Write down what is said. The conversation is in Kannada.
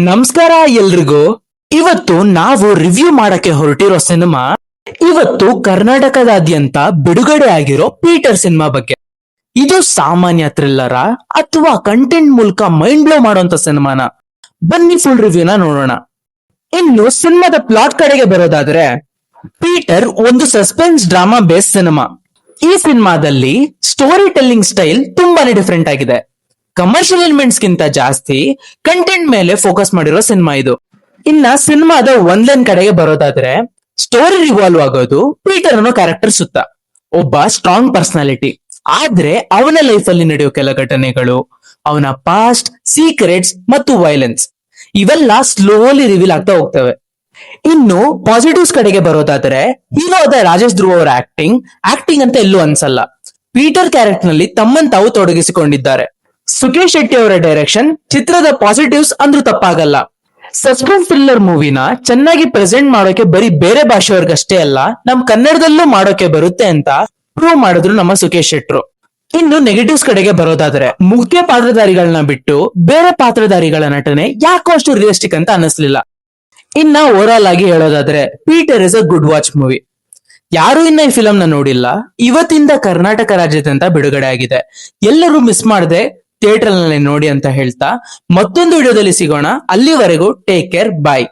ನಮಸ್ಕಾರ ಎಲ್ರಿಗೂ. ಇವತ್ತು ನಾವು ರಿವ್ಯೂ ಮಾಡಕ್ಕೆ ಹೊರಟಿರೋ ಸಿನಿಮಾ ಇವತ್ತು ಕರ್ನಾಟಕದಾದ್ಯಂತ ಬಿಡುಗಡೆ ಆಗಿರೋ ಪೀಟರ್ ಸಿನಿಮಾ ಬಗ್ಗೆ. ಇದು ಸಾಮಾನ್ಯ ಥ್ರಿಲ್ಲರ ಅಥವಾ ಕಂಟೆಂಟ್ ಮೂಲಕ ಮೈಂಡ್ ಬ್ಲೋ ಮಾಡುವಂತ ಸಿನಿಮಾನ? ಬನ್ನಿ ಫುಲ್ ರಿವ್ಯೂನ ನೋಡೋಣ. ಇನ್ನು ಸಿನಿಮಾದ ಪ್ಲಾಟ್ ಕಡೆಗೆ ಬರೋದಾದ್ರೆ, ಪೀಟರ್ ಒಂದು ಸಸ್ಪೆನ್ಸ್ ಡ್ರಾಮಾ ಬೇಸ್ ಸಿನಿಮಾ. ಈ ಸಿನಿಮಾದಲ್ಲಿ ಸ್ಟೋರಿ ಟೆಲ್ಲಿಂಗ್ ಸ್ಟೈಲ್ ತುಂಬಾನೇ ಡಿಫ್ರೆಂಟ್ ಆಗಿದೆ. ಕಮರ್ಷಿಯಲ್ ಎಲಿಮೆಂಟ್ಸ್ ಗಿಂತ ಜಾಸ್ತಿ ಕಂಟೆಂಟ್ ಮೇಲೆ ಫೋಕಸ್ ಮಾಡಿರೋ ಸಿನಿಮಾ ಇದು. ಇನ್ನ ಸಿನಿಮಾದ ಒಂದ್ಲೈನ್ ಕಡೆಗೆ ಬರೋದಾದ್ರೆ, ಸ್ಟೋರಿ ರಿವಾಲ್ವ್ ಆಗೋದು ಪೀಟರ್ ಅನ್ನೋ ಕ್ಯಾರೆಕ್ಟರ್ ಸುತ್ತ. ಒಬ್ಬ ಸ್ಟ್ರಾಂಗ್ ಪರ್ಸನಾಲಿಟಿ, ಆದ್ರೆ ಅವನ ಲೈಫ್ ಅಲ್ಲಿ ನಡೆಯೋ ಕೆಲ ಘಟನೆಗಳು, ಅವನ ಪಾಸ್ಟ್, ಸೀಕ್ರೆಟ್ಸ್ ಮತ್ತು ವೈಲೆನ್ಸ್ ಇವೆಲ್ಲ ಸ್ಲೋಲಿ ರಿವೀಲ್ ಆಗ್ತಾ ಹೋಗ್ತವೆ. ಇನ್ನು ಪಾಸಿಟಿವ್ಸ್ ಕಡೆಗೆ ಬರೋದಾದ್ರೆ, ಹೀರೋ ಆದ ರಾಜೇಶ್ ಧ್ರುವ್ ಅವರ ಆಕ್ಟಿಂಗ್ ಅಂತ ಎಲ್ಲೂ ಅನ್ಸಲ್ಲ. ಪೀಟರ್ ಕ್ಯಾರೆಕ್ಟರ್ ನಲ್ಲಿ ತಮ್ಮನ್ ತಾವು ತೊಡಗಿಸಿಕೊಂಡಿದ್ದಾರೆ. ಸುಕೇಶ್ ಶೆಟ್ಟಿ ಅವರ ಡೈರೆಕ್ಷನ್ ಚಿತ್ರದ ಪಾಸಿಟಿವ್ಸ್ ಅಂದ್ರೂ ತಪ್ಪಾಗಲ್ಲ. ಸಸ್ಪೆನ್ಸ್ ಥ್ರಿಲ್ಲರ್ ಮೂವಿನ ಚೆನ್ನಾಗಿ ಪ್ರೆಸೆಂಟ್ ಮಾಡೋಕೆ ಬರೀ ಬೇರೆ ಭಾಷೆಯವ್ರಿಗಷ್ಟೇ ಅಲ್ಲ, ನಮ್ ಕನ್ನಡದಲ್ಲೂ ಮಾಡೋಕೆ ಬರುತ್ತೆ ಅಂತ ಪ್ರೂವ್ ಮಾಡಿದ್ರು ನಮ್ಮ ಸುಕೇಶ್ ಶೆಟ್ರು. ಇನ್ನು ನೆಗೆಟಿವ್ಸ್ ಕಡೆಗೆ ಬರೋದಾದ್ರೆ, ಮುಖ್ಯ ಪಾತ್ರಧಾರಿಗಳನ್ನ ಬಿಟ್ಟು ಬೇರೆ ಪಾತ್ರಧಾರಿಗಳ ನಟನೆ ಯಾಕೋ ಅಷ್ಟು ರಿಯಲಿಸ್ಟಿಕ್ ಅಂತ ಅನಿಸ್ಲಿಲ್ಲ. ಇನ್ನ ಓವರ್ ಆಲ್ ಆಗಿ ಹೇಳೋದಾದ್ರೆ, Peter is a good watch movie. ಯಾರು ಇನ್ನ ಈ ಫಿಲಂ ನ ನೋಡಿಲ್ಲ, ಇವತ್ತಿಂದ ಕರ್ನಾಟಕ ರಾಜ್ಯಾದ್ಯಂತ ಬಿಡುಗಡೆ ಆಗಿದೆ. ಎಲ್ಲರೂ ಮಿಸ್ ಮಾಡದೆ ಥಿಯೇಟರ್ ನಲ್ಲಿ ನೋಡಿ ಅಂತ ಹೇಳ್ತಾ, ಮತ್ತೊಂದು ವಿಡಿಯೋದಲ್ಲಿ ಸಿಗೋಣ. ಅಲ್ಲಿವರೆಗೂ ಟೇಕ್ ಕೇರ್, ಬಾಯ್.